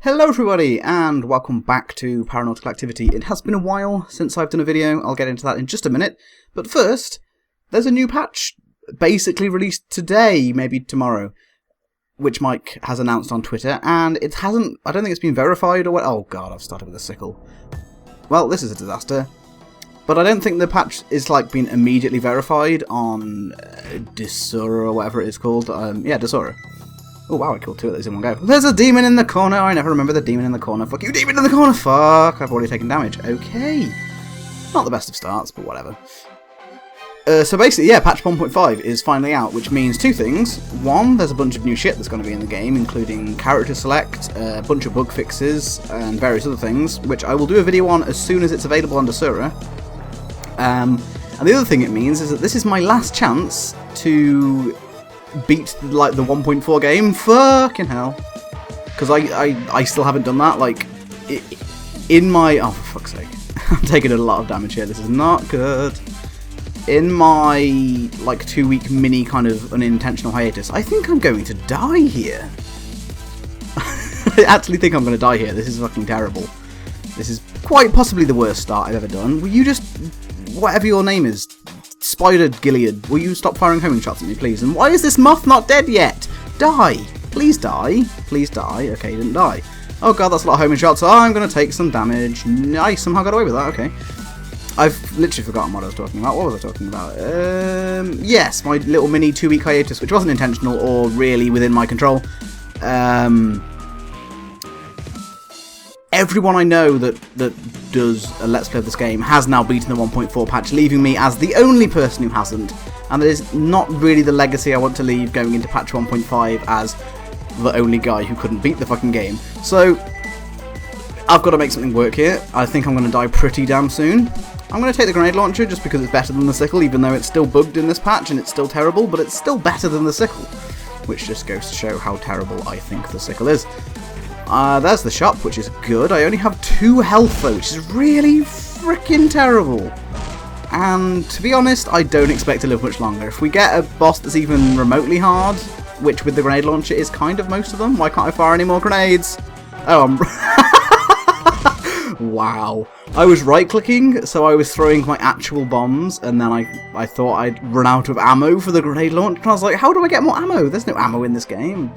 Hello everybody, and welcome back to Paranautical Activity. It has been a while since I've done a video. I'll get into that in just a minute. But first, there's a new patch basically released today, maybe tomorrow, which Mike has announced on Twitter, and it hasn't, I don't think it's been verified or what. Oh god, I've started with a sickle. Well, this is a disaster. But I don't think the patch is like been immediately verified on Desura or whatever it is called. Yeah, Desura. Oh wow, I killed two of those in one go. There's a demon in the corner! I never remember the demon in the corner. Fuck you, demon in the corner! Fuck, I've already taken damage. Okay. Not the best of starts, but whatever. So basically, yeah, patch 1.5 is finally out, which means two things. One, there's a bunch of new shit that's going to be in the game, including character select, a bunch of bug fixes, and various other things, which I will do a video on as soon as it's available on Desura. And the other thing it means is that this is my last chance to beat like the 1.4 game. Fucking hell, because I still haven't done that. Like in my oh for fuck's sake, I'm taking a lot of damage here. This is not good. In my like 2-week mini kind of unintentional hiatus, I think I'm going to die here. I actually think I'm going to die here. This is fucking terrible. This is quite possibly the worst start I've ever done. Will you just, whatever your name is, Spider Gilead, will you stop firing homing shots at me, please? And why is this moth not dead yet? Die! Please die. Please die. Okay, he didn't die. Oh god, that's a lot of homing shots. Oh, I'm going to take some damage. I somehow got away with that, okay. I've literally forgotten what I was talking about. What was I talking about? Yes, my little mini 2-week hiatus, which wasn't intentional or really within my control. Everyone I know that does a Let's Play of this game has now beaten the 1.4 patch, leaving me as the only person who hasn't, and that is not really the legacy I want to leave going into patch 1.5 as the only guy who couldn't beat the fucking game. So, I've got to make something work here. I think I'm going to die pretty damn soon. I'm going to take the grenade launcher just because it's better than the sickle, even though it's still bugged in this patch and it's still terrible, but it's still better than the sickle, which just goes to show how terrible I think the sickle is. There's the shop, which is good. I only have 2 health though, which is really freaking terrible. And to be honest, I don't expect to live much longer. If we get a boss that's even remotely hard, which with the grenade launcher is kind of most of them, why can't I fire any more grenades? Oh, wow. I was right-clicking, so I was throwing my actual bombs, and then I thought I'd run out of ammo for the grenade launcher, and I was like, how do I get more ammo? There's no ammo in this game.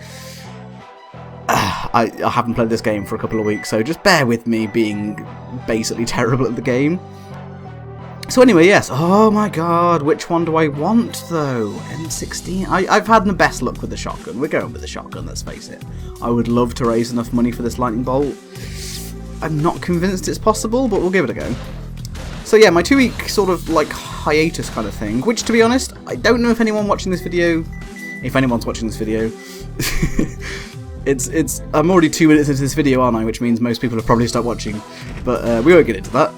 I haven't played this game for a couple of weeks, so just bear with me being basically terrible at the game. So anyway, yes. Oh my god, which one do I want though? M16? I've had the best luck with the shotgun. We're going with the shotgun, let's face it. I would love to raise enough money for this lightning bolt. I'm not convinced it's possible, but we'll give it a go. So yeah, my 2-week sort of like hiatus kind of thing, which to be honest, I don't know if anyone watching this video, if anyone's watching this video, I'm already 2 minutes into this video, aren't I? Which means most people have probably stopped watching. But we won't get into that.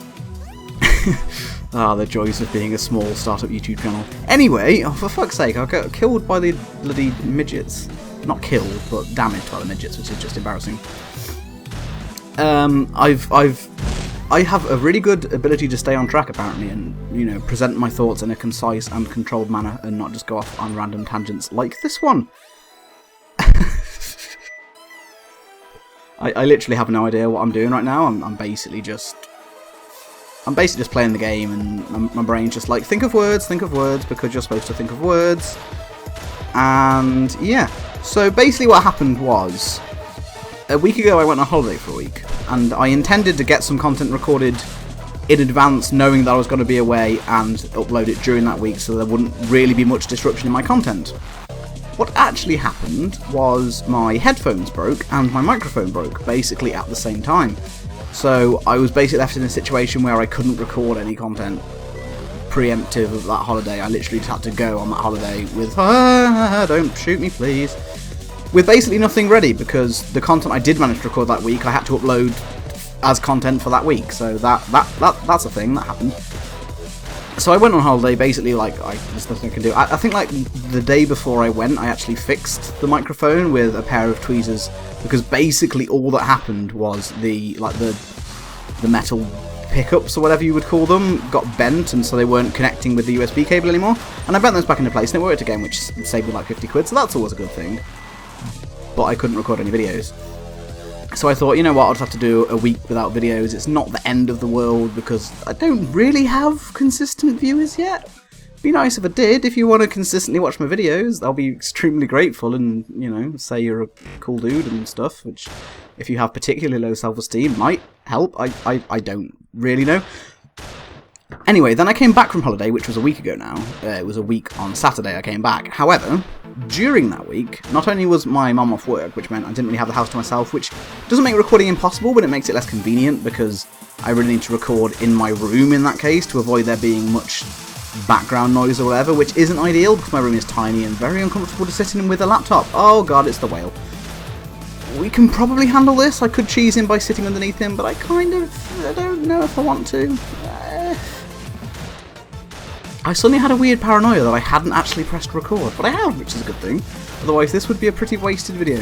The joys of being a small startup YouTube channel. Anyway, oh, for fuck's sake, I got killed by the bloody midgets. Not killed, but damaged by the midgets, which is just embarrassing. I have a really good ability to stay on track, apparently, and, you know, present my thoughts in a concise and controlled manner, and not just go off on random tangents like this one. I literally have no idea what I'm doing right now. I'm basically just playing the game, and my brain's just like, think of words, because you're supposed to think of words. And yeah, so basically what happened was, a week ago I went on holiday for a week, and I intended to get some content recorded in advance, knowing that I was going to be away, and upload it during that week, so there wouldn't really be much disruption in my content. What actually happened was my headphones broke and my microphone broke, basically at the same time. So I was basically left in a situation where I couldn't record any content preemptive of that holiday. I literally just had to go on that holiday with, don't shoot me please, with basically nothing ready, because the content I did manage to record that week I had to upload as content for that week. So that's a thing that happened. So I went on holiday, basically, like, there's nothing I can do. I think, like, the day before I went, I actually fixed the microphone with a pair of tweezers, because basically all that happened was the metal pickups, or whatever you would call them, got bent, and so they weren't connecting with the USB cable anymore. And I bent those back into place, and it worked again, which saved me like 50 quid, so that's always a good thing. But I couldn't record any videos. So I thought, you know what, I'll just have to do a week without videos. It's not the end of the world because I don't really have consistent viewers yet. It'd be nice if I did. If you want to consistently watch my videos, I'll be extremely grateful and, you know, say you're a cool dude and stuff, which, if you have particularly low self-esteem, might help. I don't really know. Anyway, then I came back from holiday, which was a week ago now. It was a week on Saturday I came back. However, during that week, not only was my mum off work, which meant I didn't really have the house to myself, which doesn't make recording impossible, but it makes it less convenient because I really need to record in my room in that case to avoid there being much background noise or whatever, which isn't ideal because my room is tiny and very uncomfortable to sit in with a laptop. Oh god, it's the whale. We can probably handle this. I could cheese him by sitting underneath him, but I don't know if I want to. I suddenly had a weird paranoia that I hadn't actually pressed record, but I have, which is a good thing. Otherwise, this would be a pretty wasted video.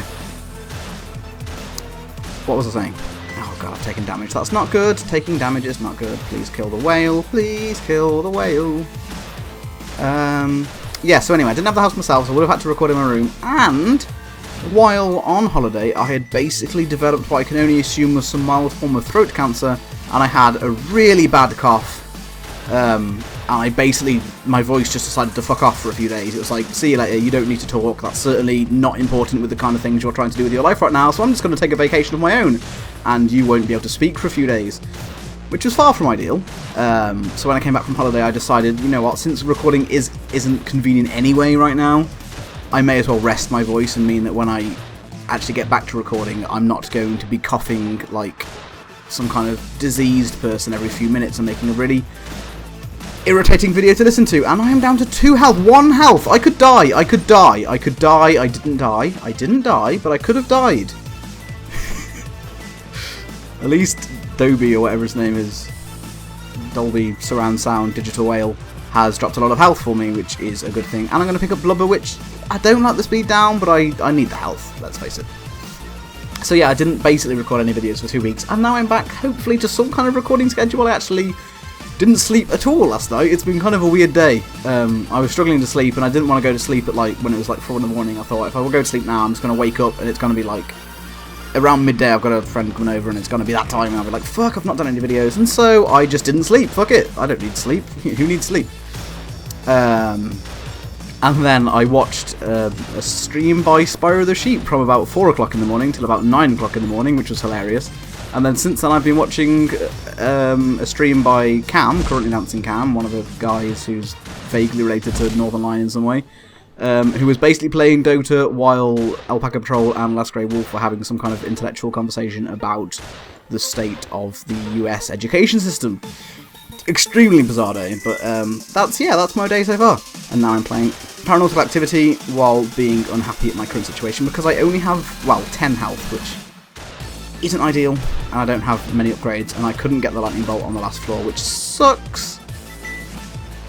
What was I saying? Oh god, I've taken damage. That's not good. Taking damage is not good. Please kill the whale. Please kill the whale. Yeah, so anyway, I didn't have the house myself, so I would have had to record in my room. And while on holiday, I had basically developed what I can only assume was some mild form of throat cancer, and I had a really bad cough. And my voice just decided to fuck off for a few days. It was like, see you later, you don't need to talk, that's certainly not important with the kind of things you're trying to do with your life right now, so I'm just going to take a vacation of my own, and you won't be able to speak for a few days. Which was far from ideal. So when I came back from holiday, I decided, you know what, since recording isn't convenient anyway right now, I may as well rest my voice and mean that when I actually get back to recording, I'm not going to be coughing like some kind of diseased person every few minutes and making a really irritating video to listen to. And I am down to 2 health, 1 health. I could die. I didn't die, but I could have died. At least Dolby, or whatever his name is, Dolby Surround Sound Digital Whale, has dropped a lot of health for me, which is a good thing. And I'm going to pick up Blubber, which I don't like the speed down, but I need the health, let's face it. So yeah, I didn't basically record any videos for 2 weeks, and now I'm back, hopefully, to some kind of recording schedule. I actually didn't sleep at all last night. It's been kind of a weird day. I was struggling to sleep, and I didn't want to go to sleep at like when it was like 4 in the morning. I thought, if I will go to sleep now, I'm just going to wake up, and it's going to be like around midday. I've got a friend coming over, and it's going to be that time, and I'll be like, fuck, I've not done any videos. And so I just didn't sleep. Fuck it, I don't need sleep. Who needs sleep? And then I watched a stream by Spyro the Sheep from about 4 o'clock in the morning till about 9 o'clock in the morning, which was hilarious. And then since then I've been watching a stream by Cam, currently dancing Cam, one of the guys who's vaguely related to Northern Lion in some way, who was basically playing Dota while Alpaca Patrol and Last Grey Wolf were having some kind of intellectual conversation about the state of the US education system. Extremely bizarre day, but that's my day so far. And now I'm playing Paranautical Activity while being unhappy at my current situation because I only have, well, 10 health, which isn't ideal, and I don't have many upgrades, and I couldn't get the lightning bolt on the last floor, which sucks.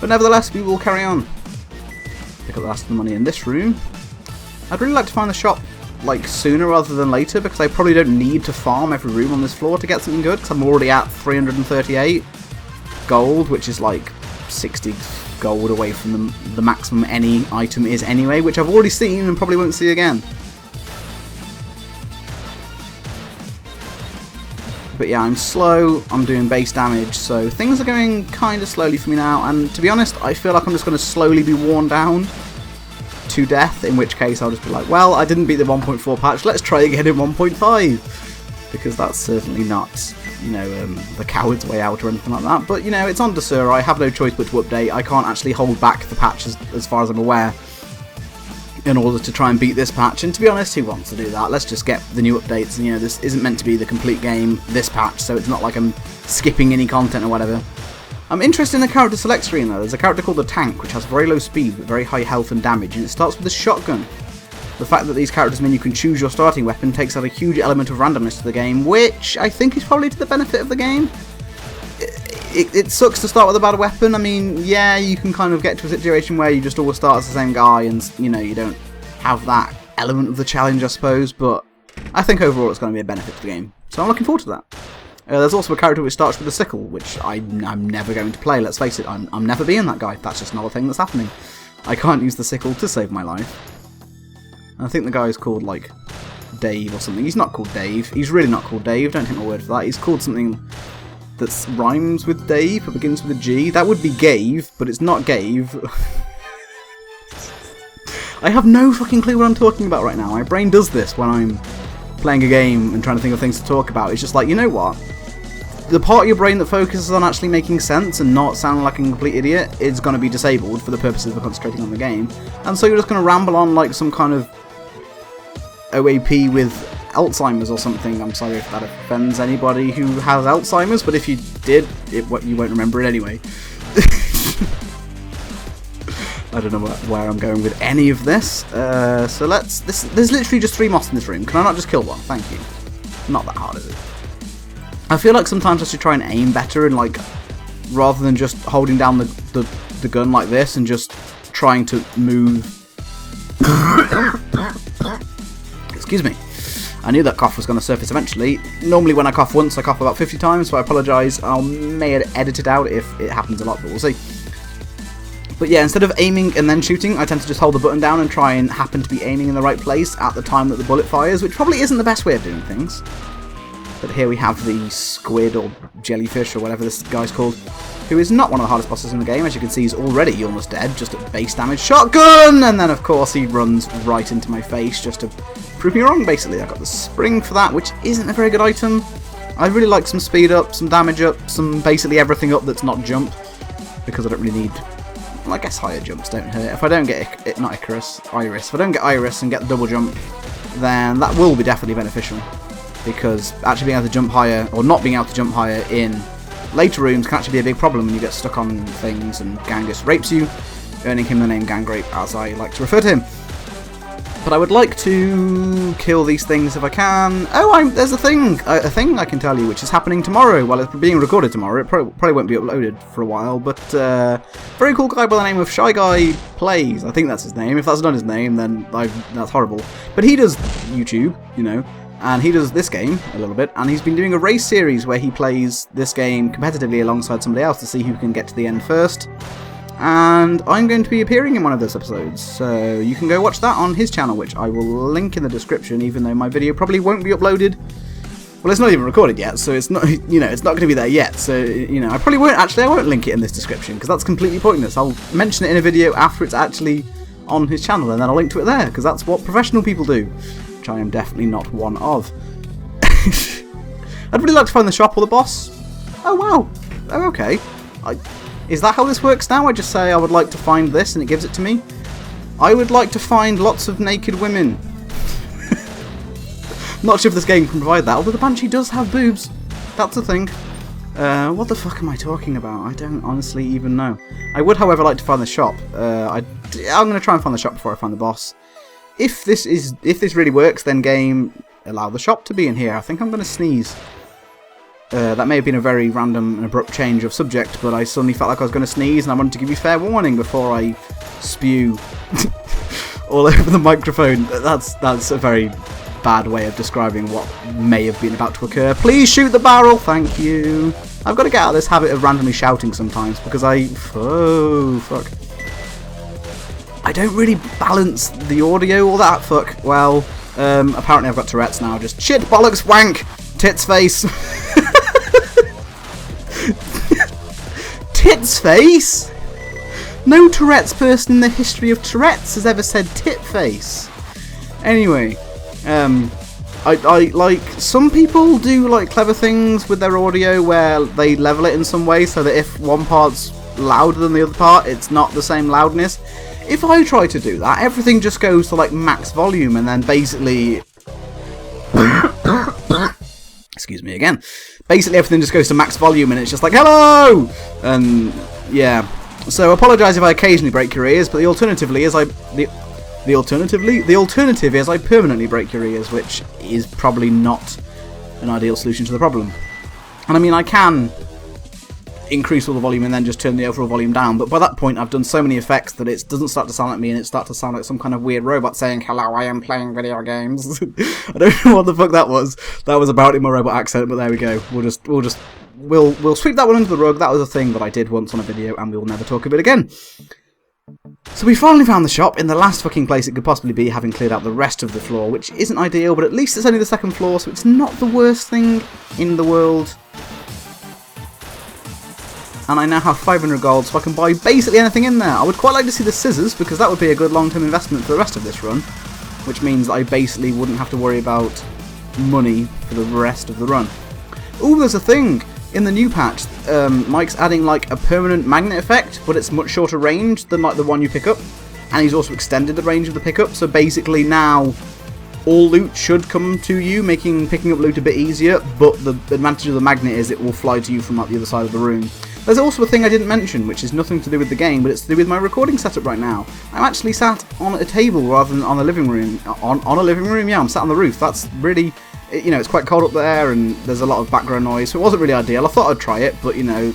But nevertheless, we will carry on. Pick up the last of the money in this room. I'd really like to find the shop like sooner rather than later, because I probably don't need to farm every room on this floor to get something good, because I'm already at 338 gold, which is like 60 gold away from the maximum any item is anyway, which I've already seen and probably won't see again. But yeah, I'm slow, I'm doing base damage, so things are going kind of slowly for me now, and to be honest, I feel like I'm just going to slowly be worn down to death, in which case I'll just be like, well, I didn't beat the 1.4 patch, let's try again in 1.5, because that's certainly not, you know, the coward's way out or anything like that. But, you know, it's on Desura, I have no choice but to update. I can't actually hold back the patch as far as I'm aware in order to try and beat this patch, and to be honest, who wants to do that? Let's just get the new updates, and you know, this isn't meant to be the complete game, this patch, so it's not like I'm skipping any content or whatever. I'm interested in the character select screen though. There's a character called the Tank, which has very low speed but very high health and damage, and it starts with a shotgun. The fact that these characters mean you can choose your starting weapon takes out a huge element of randomness to the game, which I think is probably to the benefit of the game. It sucks to start with a bad weapon. I mean, yeah, you can kind of get to a situation where you just always start as the same guy and, you know, you don't have that element of the challenge, I suppose, but I think overall it's going to be a benefit to the game. So I'm looking forward to that. There's also a character which starts with a sickle, which I'm never going to play, let's face it. I'm never being that guy. That's just not a thing that's happening. I can't use the sickle to save my life. And I think the guy is called, like, Dave or something. He's not called Dave. He's really not called Dave. Don't take my word for that. He's called something that rhymes with Dave, but begins with a G. That would be Gave, but it's not Gave. I have no fucking clue what I'm talking about right now. My brain does this when I'm playing a game and trying to think of things to talk about. It's just like, you know what? The part of your brain that focuses on actually making sense and not sounding like a complete idiot is going to be disabled for the purposes of concentrating on the game. And so you're just going to ramble on like some kind of OAP with Alzheimer's or something. I'm sorry if that offends anybody who has Alzheimer's, but if you did, you won't remember it anyway. I don't know where I'm going with any of this. So there's literally just 3 moths in this room. Can I not just kill one? Thank you. Not that hard, is it? I feel like sometimes I should try and aim better, and like, rather than just holding down the gun like this and just trying to move. Excuse me. I knew that cough was going to surface eventually. Normally when I cough once, I cough about 50 times, so I apologise. I may edit it out if it happens a lot, but we'll see. But yeah, instead of aiming and then shooting, I tend to just hold the button down and try and happen to be aiming in the right place at the time that the bullet fires, which probably isn't the best way of doing things. But here we have the squid or jellyfish or whatever this guy's called, who is not one of the hardest bosses in the game. As you can see, he's already almost dead, just at base damage. Shotgun! And then, of course, he runs right into my face just to prove me wrong, basically. I got the spring for that, which isn't a very good item. I'd really like some speed up, some damage up, some basically everything up that's not jump, because I don't really need... Well, I guess higher jumps don't hurt. If I don't get not Iris. If I don't get Iris and get the double jump, then that will be definitely beneficial. Because actually being able to jump higher, or not being able to jump higher in later rooms can actually be a big problem when you get stuck on things and Gangus rapes you, earning him the name Gangrape, as I like to refer to him. But I would like to kill these things if I can. Oh, there's a thing I can tell you, which is happening tomorrow. Well, it's being recorded tomorrow. It probably won't be uploaded for a while, but very cool guy by the name of Shy Guy Plays. I think that's his name. If that's not his name, then that's horrible. But he does YouTube, you know, and he does this game a little bit, and he's been doing a race series where he plays this game competitively alongside somebody else to see who can get to the end first. And I'm going to be appearing in one of those episodes, so you can go watch that on his channel, which I will link in the description, even though my video probably won't be uploaded. Well, it's not even recorded yet, so it's not, you know, it's not going to be there yet, so, you know, I won't link it in this description, because that's completely pointless. I'll mention it in a video after it's actually on his channel, and then I'll link to it there, because that's what professional people do, which I am definitely not one of. I'd really like to find the shop or the boss. Oh, wow. Oh, okay. Is that how this works now? I just say I would like to find this and it gives it to me? I would like to find lots of naked women. Not sure if this game can provide that, although the Banshee does have boobs. That's a thing. What the fuck am I talking about? I don't honestly even know. I would, however, like to find the shop. I'm going to try and find the shop before I find the boss. If this really works, then game, allow the shop to be in here. I think I'm going to sneeze. That may have been a very random and abrupt change of subject, but I suddenly felt like I was going to sneeze, and I wanted to give you fair warning before I spew all over the microphone. That's a very bad way of describing what may have been about to occur. Please shoot the barrel, thank you. I've got to get out of this habit of randomly shouting sometimes, because oh, fuck. I don't really balance the audio or that, fuck. Well, apparently I've got Tourette's now, just shit, bollocks, wank, tits face. Tits face? No Tourette's person in the history of Tourette's has ever said tit face. Anyway, I like, some people do like clever things with their audio where they level it in some way so that if one part's louder than the other part, it's not the same loudness. If I try to do that, everything just goes to like max volume, and then basically excuse me again. Basically everything just goes to max volume and it's just like, hello! And yeah. So apologise if I occasionally break your ears, but the alternative is I permanently break your ears, which is probably not an ideal solution to the problem. And I mean, I can increase all the volume and then just turn the overall volume down, but by that point I've done so many effects that it doesn't start to sound like me, and it starts to sound like some kind of weird robot saying, hello, I am playing video games. I don't know what the fuck that was. That was about in my robot accent, but there we go. We'll sweep that one under the rug. That was a thing that I did once on a video, and we'll never talk of it again. So we finally found the shop in the last fucking place it could possibly be, having cleared out the rest of the floor, which isn't ideal, but at least it's only the second floor, so it's not the worst thing in the world. And I now have 500 gold, so I can buy basically anything in there. I would quite like to see the scissors, because that would be a good long-term investment for the rest of this run, which means that I basically wouldn't have to worry about money for the rest of the run. Ooh, there's a thing! In the new patch, Mike's adding like a permanent magnet effect, but it's much shorter range than like the one you pick up. And he's also extended the range of the pickup, so basically now all loot should come to you, making picking up loot a bit easier, but the advantage of the magnet is it will fly to you from like the other side of the room. There's also a thing I didn't mention, which is nothing to do with the game, but it's to do with my recording setup right now. I'm actually sat on a table rather than on a living room. On a living room? Yeah, I'm sat on the roof. That's really... You know, it's quite cold up there, and there's a lot of background noise, so it wasn't really ideal. I thought I'd try it, but, you know,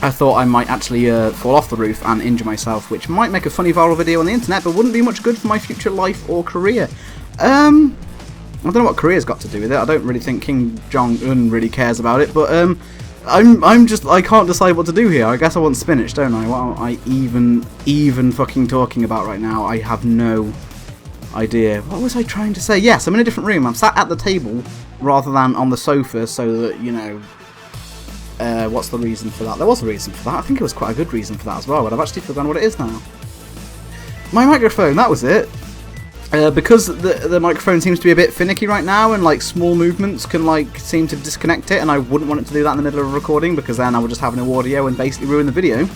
I thought I might actually fall off the roof and injure myself, which might make a funny viral video on the internet, but wouldn't be much good for my future life or career. I don't know what career's got to do with it. I don't really think King Jong-un really cares about it, but I can't decide what to do here. I guess I want spinach, don't I? What am I even fucking talking about right now? I have no idea. What was I trying to say? Yes, I'm in a different room. I'm sat at the table rather than on the sofa, so that, you know, what's the reason for that? There was a reason for that. I think it was quite a good reason for that as well, but I've actually forgotten what it is now. My microphone, that was it. Because the microphone seems to be a bit finicky right now, and like small movements can like seem to disconnect it, and I wouldn't want it to do that in the middle of a recording, because then I would just have no audio and basically ruin the video.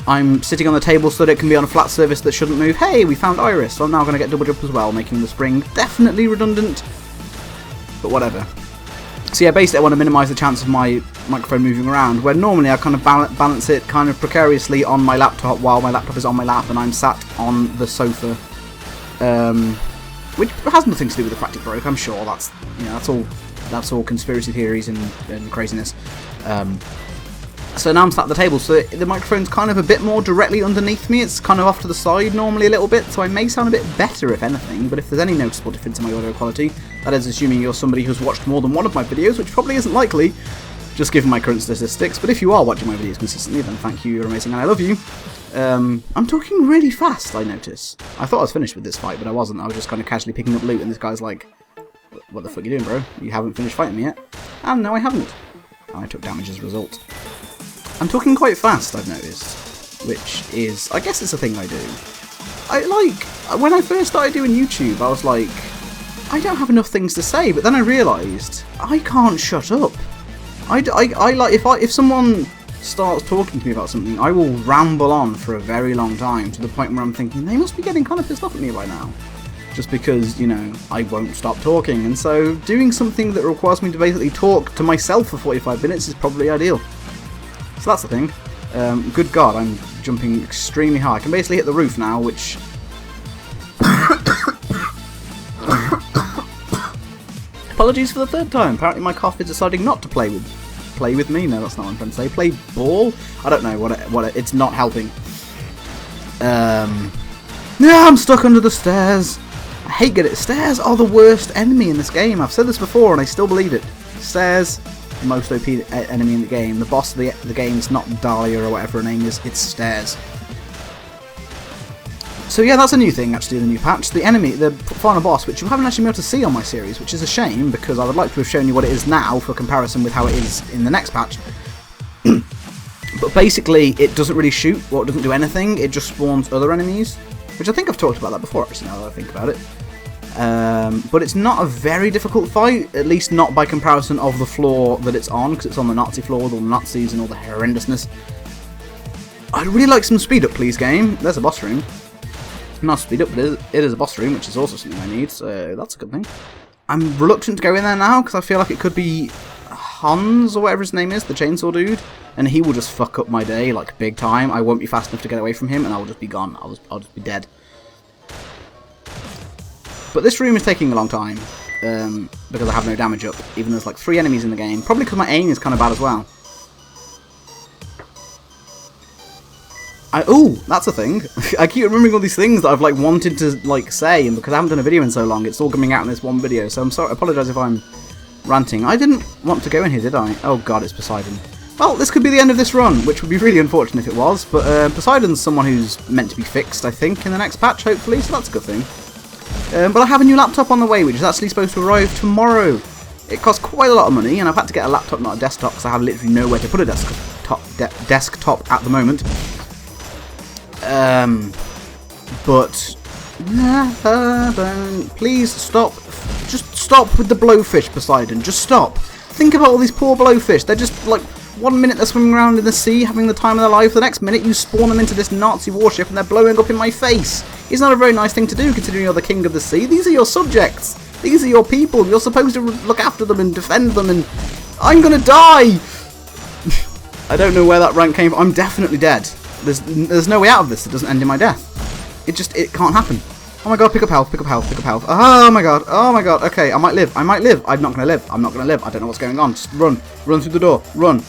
I'm sitting on the table so that it can be on a flat surface that shouldn't move. Hey, we found Iris, so I'm now going to get double jump as well, making the spring definitely redundant, but whatever. So yeah, basically I want to minimise the chance of my microphone moving around, where normally I kind of balance it kind of precariously on my laptop while my laptop is on my lap and I'm sat on the sofa, which has nothing to do with the fact it broke. I'm sure that's, you know, that's all conspiracy theories and craziness. So now I'm sat at the table, so the microphone's kind of a bit more directly underneath me. It's kind of off to the side normally a little bit, so I may sound a bit better if anything, but if there's any noticeable difference in my audio quality, that is assuming you're somebody who's watched more than one of my videos, which probably isn't likely, just given my current statistics. But if you are watching my videos consistently, then thank you, you're amazing, and I love you. I'm talking really fast, I notice. I thought I was finished with this fight, but I wasn't. I was just kind of casually picking up loot, and this guy's like, what the fuck are you doing, bro? You haven't finished fighting me yet? And no, I haven't. I took damage as a result. I'm talking quite fast, I've noticed, which is, I guess it's a thing I do. When I first started doing YouTube, I was like, I don't have enough things to say, but then I realised, I can't shut up. If someone starts talking to me about something, I will ramble on for a very long time, to the point where I'm thinking, they must be getting kind of pissed off at me by now. Just because, you know, I won't stop talking, and so doing something that requires me to basically talk to myself for 45 minutes is probably ideal. So that's the thing. Good God, I'm jumping extremely high. I can basically hit the roof now, which... Apologies for the third time. Apparently my cough is deciding not to play with me. No, that's not what I'm trying to say. Play ball? I don't know it's not helping. Yeah, I'm stuck under the stairs. I hate getting it. Stairs are the worst enemy in this game. I've said this before and I still believe it. Stairs... most OP enemy in the game. The boss of the game is not Dahlia or whatever her name is, it's Stairs. So yeah, that's a new thing actually in the new patch. The enemy, the final boss, which you haven't actually been able to see on my series, which is a shame because I would like to have shown you what it is now for comparison with how it is in the next patch. But basically, it doesn't really shoot, or it doesn't do anything, it just spawns other enemies, which I think I've talked about that before actually now that I think about it. But it's not a very difficult fight, at least not by comparison of the floor that it's on, because it's on the Nazi floor with all the Nazis and all the horrendousness. I'd really like some speed up, please, game. There's a boss room. Not speed up, but it is a boss room, which is also something I need, so that's a good thing. I'm reluctant to go in there now, because I feel like it could be Hans, or whatever his name is, the chainsaw dude, and he will just fuck up my day, like, big time. I won't be fast enough to get away from him, and I will just be gone. I'll just be dead. But this room is taking a long time, because I have no damage up, even though there's like 3 enemies in the game. Probably because my aim is kind of bad as well. Ooh, that's a thing. I keep remembering all these things that I've like wanted to like say, and because I haven't done a video in so long, it's all coming out in this one video. So I'm sorry, I apologise if I'm ranting. I didn't want to go in here, did I? Oh god, it's Poseidon. Well, this could be the end of this run, which would be really unfortunate if it was, but Poseidon's someone who's meant to be fixed, I think, in the next patch, hopefully, so that's a good thing. But I have a new laptop on the way, which is actually supposed to arrive tomorrow. It costs quite a lot of money, and I've had to get a laptop, not a desktop, because I have literally nowhere to put a desktop at the moment. But please stop. Just stop with the blowfish, Poseidon. Just stop. Think about all these poor blowfish. They're just like 1 minute they're swimming around in the sea, having the time of their life. The next minute you spawn them into this Nazi warship and they're blowing up in my face. It's not a very nice thing to do, considering you're the king of the sea. These are your subjects. These are your people. You're supposed to look after them and defend them, and I'm gonna die. I don't know where that rank came from. I'm definitely dead. There's no way out of this that doesn't end in my death. It can't happen. Oh my god, pick up health, pick up health, pick up health. Oh my god, okay, I might live, I'm not gonna live, I don't know what's going on. Just run through the door, run.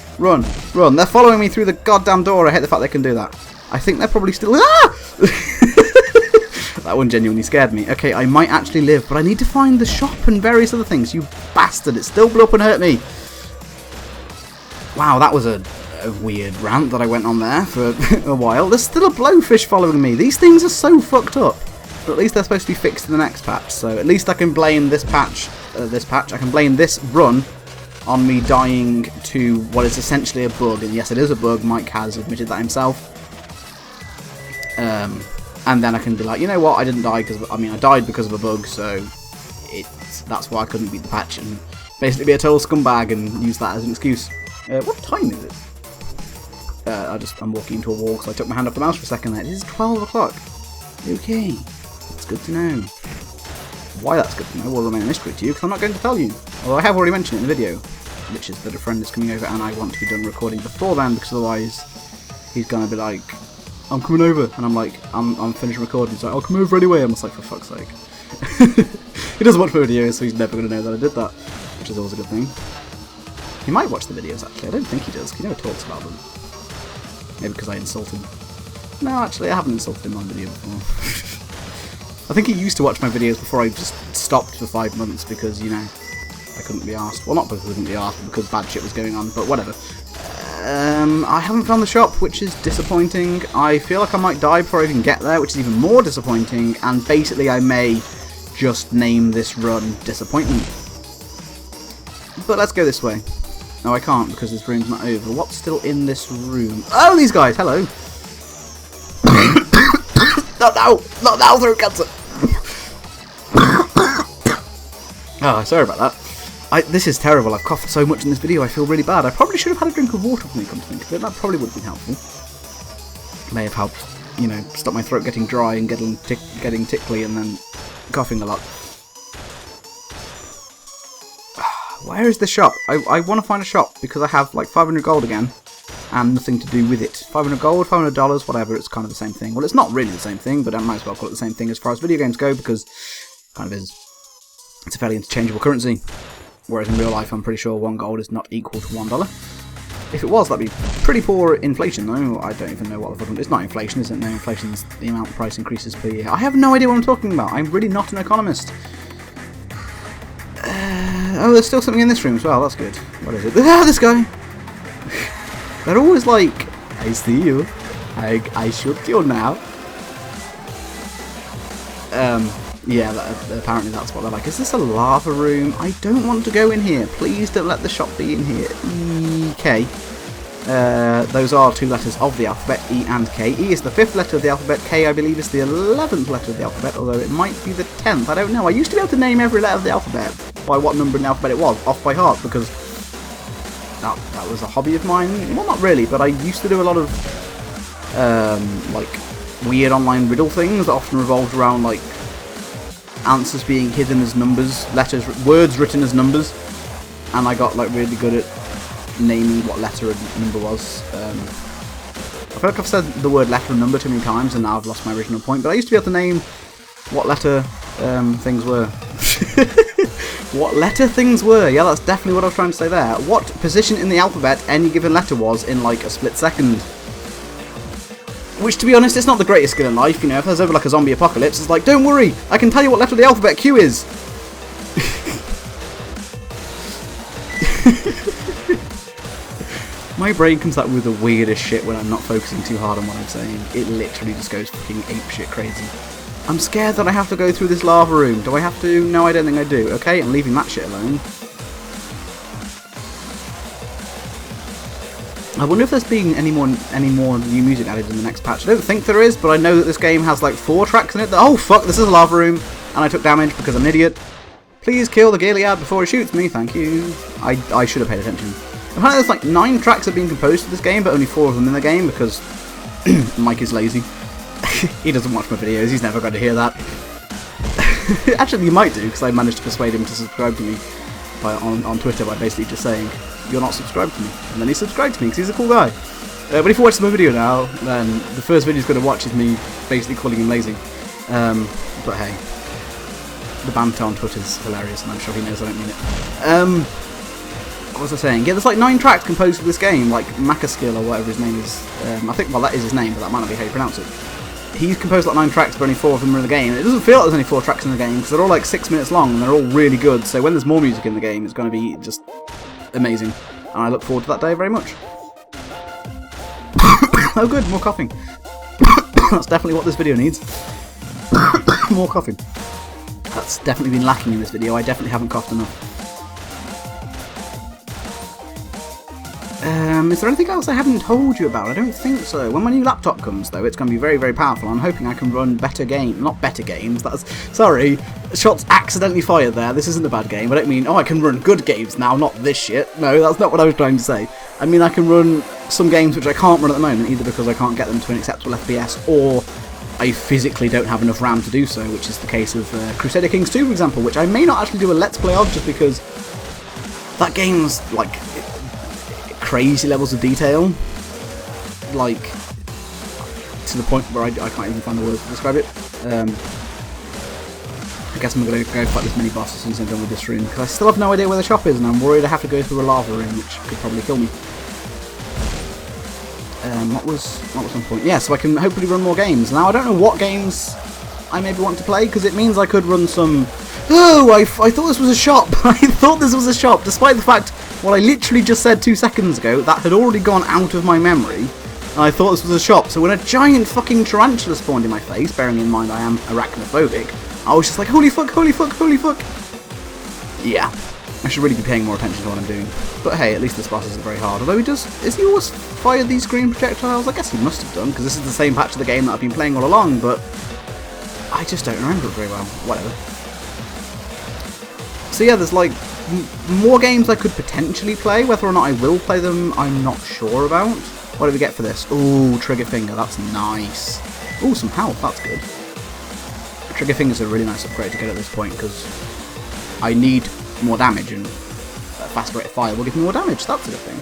They're following me through the goddamn door. I hate the fact they can do that. I think they're probably still, That one genuinely scared me. Okay, I might actually live, but I need to find the shop and various other things. You bastard, it still blew up and hurt me. Wow, that was a weird rant that I went on there for a while. There's still a blowfish following me. These things are so fucked up. But at least they're supposed to be fixed in the next patch, so at least I can blame this patch, I can blame this run on me dying to what is essentially a bug, and yes, it is a bug. Mike has admitted that himself. And then I can be like, you know what, I didn't die because, I died because of a bug, so that's why I couldn't beat the patch, and basically be a total scumbag and use that as an excuse. What time is it? I'm walking into a wall because I took my hand off the mouse for a second there. It is 12 o'clock. Okay. That's good to know. Why that's good to know will remain a mystery to you, because I'm not going to tell you. Although I have already mentioned it in the video, which is that a friend is coming over and I want to be done recording before then, because otherwise he's going to be like, I'm coming over, and I'm like, I'm finished recording. He's like, I'll come over anyway. I'm just like, for fuck's sake. He doesn't watch my videos, so he's never going to know that I did that, which is always a good thing. He might watch the videos, actually. I don't think he does. He never talks about them. Maybe because I insult him. No, actually, I haven't insulted him on video before. I think he used to watch my videos before I just stopped for 5 months because, you know, I couldn't be arsed. Well, not because I couldn't be arsed, but because bad shit was going on, but whatever. I haven't found the shop, which is disappointing. I feel like I might die before I even get there, which is even more disappointing, and basically I may just name this run Disappointment. But let's go this way. No, I can't because this room's not over. What's still in this room? Oh, these guys! Hello! Not now! Not now, throat cancer! Oh, sorry about that. This is terrible. I've coughed so much in this video, I feel really bad. I probably should have had a drink of water when you come to think of it. That probably would have been helpful. May have helped, you know, stop my throat getting dry and getting tickly and then coughing a lot. Where is the shop? I want to find a shop because I have like 500 gold again and nothing to do with it. 500 gold, $500, whatever, it's kind of the same thing. Well, it's not really the same thing, but I might as well call it the same thing as far as video games go because it kind of is. It's a fairly interchangeable currency. Whereas in real life, I'm pretty sure 1 gold is not equal to $1. If it was, that'd be pretty poor inflation, though. I don't even know what the fuck. It's not inflation, is it? No, inflation's the amount the price increases per year. I have no idea what I'm talking about. I'm really not an economist. Oh, there's still something in this room as well. That's good. What is it? Ah, this guy! They're always like, I see you. I shoot you now. Yeah, apparently that's what they're like. Is this a lava room? I don't want to go in here. Please don't let the shop be in here. E-K. Those are 2 letters of the alphabet, E and K. E is the 5th letter of the alphabet. K, I believe, is the 11th letter of the alphabet, although it might be the 10th. I don't know. I used to be able to name every letter of the alphabet by what number in the alphabet it was, off by heart, because that was a hobby of mine. Well, not really, but I used to do a lot of like weird online riddle things that often revolved around like answers being hidden as numbers, words written as numbers, and I got like really good at naming what letter a number was. I feel like I've said the word letter and number too many times and now I've lost my original point, but I used to be able to name what letter things were. What letter things were, yeah, that's definitely what I was trying to say there. What position in the alphabet any given letter was in like a split second. Which, to be honest, it's not the greatest skill in life, you know, if there's ever like a zombie apocalypse, it's like, don't worry, I can tell you what letter of the alphabet Q is. My brain comes out with the weirdest shit when I'm not focusing too hard on what I'm saying. It literally just goes fucking apeshit crazy. I'm scared that I have to go through this lava room. Do I have to? No, I don't think I do. Okay, I'm leaving that shit alone. I wonder if there's been any more new music added in the next patch. I don't think there is, but I know that this game has like 4 tracks in it. Oh fuck, this is a lava room, and I took damage because I'm an idiot. Please kill the Gilead before it shoots me, thank you. I should have paid attention. Apparently there's like 9 tracks that have been composed for this game, but only 4 of them in the game because Mike is lazy. He doesn't watch my videos, he's never going to hear that. Actually, he might do, because I managed to persuade him to subscribe to me on Twitter by basically just saying, "You're not subscribed to me." And then he subscribed to me, because he's a cool guy. But if he watches my video now, then the first video he's going to watch is me basically calling him lazy. But hey, the banter on Twitter is hilarious, and I'm sure he knows I don't mean it. What was I saying? Yeah, there's like 9 tracks composed for this game, like Macaskill or whatever his name is. I think, well, that is his name, but that might not be how you pronounce it. He's composed like 9 tracks, but only 4 of them are in the game. It doesn't feel like there's only 4 tracks in the game, because they're all like 6 minutes long, and they're all really good, so when there's more music in the game, it's going to be just amazing. And I look forward to that day very much. Oh good, more coughing. That's definitely what this video needs. More coughing. That's definitely been lacking in this video, I definitely haven't coughed enough. Is there anything else I haven't told you about? I don't think so. When my new laptop comes, though, it's going to be very, very powerful. I'm hoping I can run better games. Not better games. That's... Sorry. Shots accidentally fired there. This isn't a bad game. I don't mean, oh, I can run good games now, not this shit. No, that's not what I was trying to say. I mean, I can run some games which I can't run at the moment, either because I can't get them to an acceptable FPS, or I physically don't have enough RAM to do so, which is the case of Crusader Kings 2, for example, which I may not actually do a Let's Play of, just because that game's, like... crazy levels of detail, like to the point where I can't even find the words to describe it. I guess I'm going to go fight this mini boss as soon as I'm done with this room, because I still have no idea where the shop is, and I'm worried I have to go through a lava room, which could probably kill me. What was some point? Yeah, so I can hopefully run more games. Now I don't know what games I maybe want to play, because it means I could run some... Oh, I thought this was a shop! I thought this was a shop, despite the fact what I literally just said 2 seconds ago, that had already gone out of my memory, and I thought this was a shop. So when a giant fucking tarantula spawned in my face, bearing in mind I am arachnophobic, I was just like, holy fuck, holy fuck, holy fuck! Yeah, I should really be paying more attention to what I'm doing. But hey, at least this boss isn't very hard, although has he always fired these green projectiles? I guess he must have done, because this is the same patch of the game that I've been playing all along, but I just don't remember it very well. Whatever. So yeah, there's like more games I could potentially play. Whether or not I will play them, I'm not sure about. What do we get for this? Ooh, Trigger Finger, that's nice. Ooh, some health, that's good. Trigger Finger's a really nice upgrade to get at this point, because I need more damage, and a faster rate of fire will give me more damage. That's a good thing.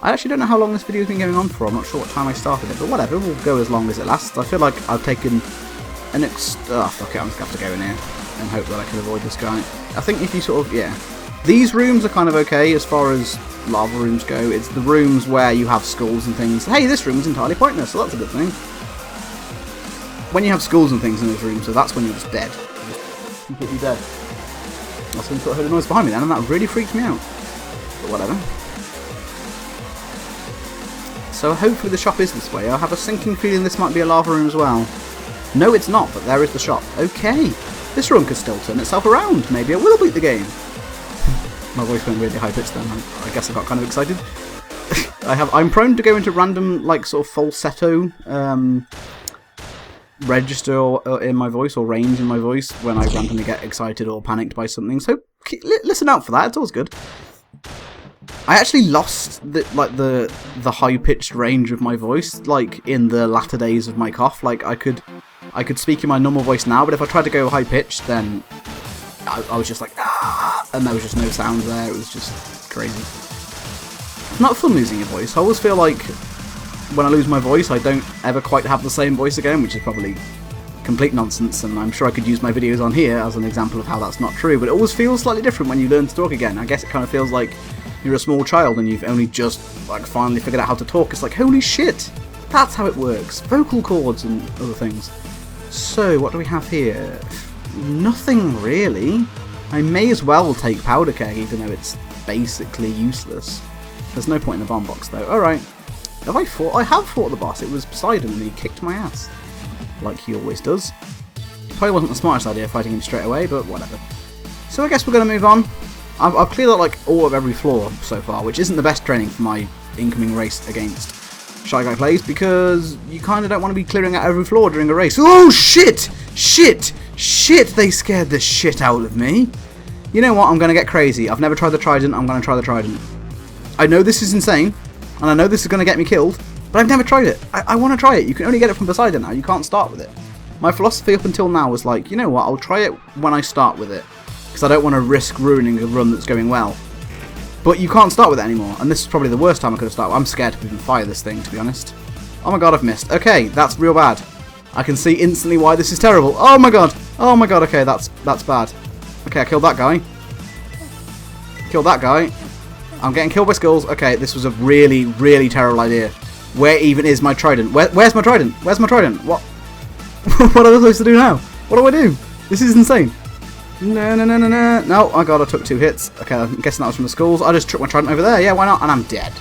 I actually don't know how long this video's been going on for. I'm not sure what time I started it, but whatever, we'll go as long as it lasts. I feel like I've taken an oh, fuck it, I'm just going to have to go in here and hope that I can avoid this guy. I think if you sort of, yeah. These rooms are kind of okay as far as lava rooms go. It's the rooms where you have skulls and things. Hey, this room is entirely pointless, so that's a good thing. When you have skulls and things in those rooms, so that's when you're just dead. You're just completely dead. That's when you sort of heard a noise behind me then, and that really freaked me out. But whatever. So hopefully the shop is this way. I have a sinking feeling this might be a lava room as well. No, it's not, but there is the shop. Okay. This room could still turn itself around. Maybe it will beat the game. My voice went really high pitched then. I guess I got kind of excited. I'm prone to go into random, like, sort of falsetto register in my voice, or range in my voice, when I randomly get excited or panicked by something. So listen out for that. It's always good. I actually lost the high pitched range of my voice, like in the latter days of my cough. Like I could speak in my normal voice now, but if I tried to go high pitched, then I was just like, ah, and there was just no sound there. It was just crazy. It's not fun losing your voice. I always feel like when I lose my voice, I don't ever quite have the same voice again, which is probably complete nonsense, and I'm sure I could use my videos on here as an example of how that's not true, but it always feels slightly different when you learn to talk again. I guess it kind of feels like you're a small child and you've only just like finally figured out how to talk. It's like, holy shit, that's how it works. Vocal cords and other things. So, what do we have here? Nothing really. I may as well take Powder Keg, even though it's basically useless. There's no point in the bomb box, though. Alright. Have I fought? I have fought the boss. It was Poseidon, and he kicked my ass. Like he always does. Probably wasn't the smartest idea fighting him straight away, but whatever. So I guess we're going to move on. I've cleared out like all of every floor so far, which isn't the best training for my incoming race against Shy Guy Plays, because you kind of don't want to be clearing out every floor during a race. Oh shit! Shit! Shit! They scared the shit out of me. You know what? I'm going to get crazy. I've never tried the Trident. I'm going to try the Trident. I know this is insane, and I know this is going to get me killed, but I've never tried it. I want to try it. You can only get it from Poseidon now. You can't start with it. My philosophy up until now was like, you know what? I'll try it when I start with it, because I don't want to risk ruining a run that's going well. But you can't start with it anymore, and this is probably the worst time I could have started. I'm scared to even fire this thing, to be honest. Oh my god, I've missed. Okay, that's real bad. I can see instantly why this is terrible. Oh my god. Oh my god, okay, that's bad. Okay, I killed that guy. Killed that guy. I'm getting killed by skulls. Okay, this was a really, really terrible idea. Where even is my trident? Where's my trident? Where's my trident? What? What am I supposed to do now? What do I do? This is insane. No, no, no, no, no. No, oh god, I took 2 hits. Okay, I'm guessing that was from the skulls. I just took my trident over there. Yeah, why not? And I'm dead.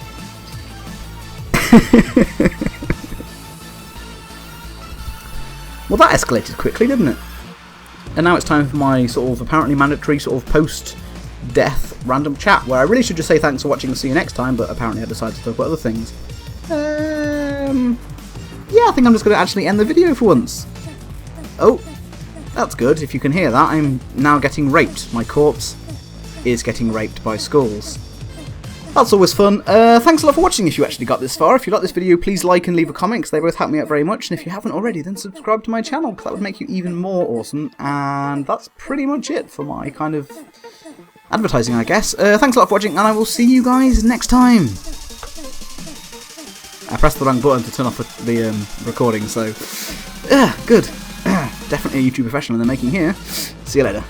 Well, that escalated quickly, didn't it? And now it's time for my sort of apparently mandatory sort of post-death random chat, where I really should just say thanks for watching and see you next time, but apparently I decided to talk about other things. Yeah, I think I'm just going to actually end the video for once. Oh, that's good. If you can hear that, I'm now getting raped. My corpse is getting raped by skulls. That's always fun. Thanks a lot for watching if you actually got this far. If you like this video, please like and leave a comment, because they both help me out very much. And if you haven't already, then subscribe to my channel, because that would make you even more awesome. And that's pretty much it for my kind of advertising, I guess. Thanks a lot for watching, and I will see you guys next time. I pressed the wrong button to turn off the recording, so... good. Definitely a YouTube professional in the making here. See you later.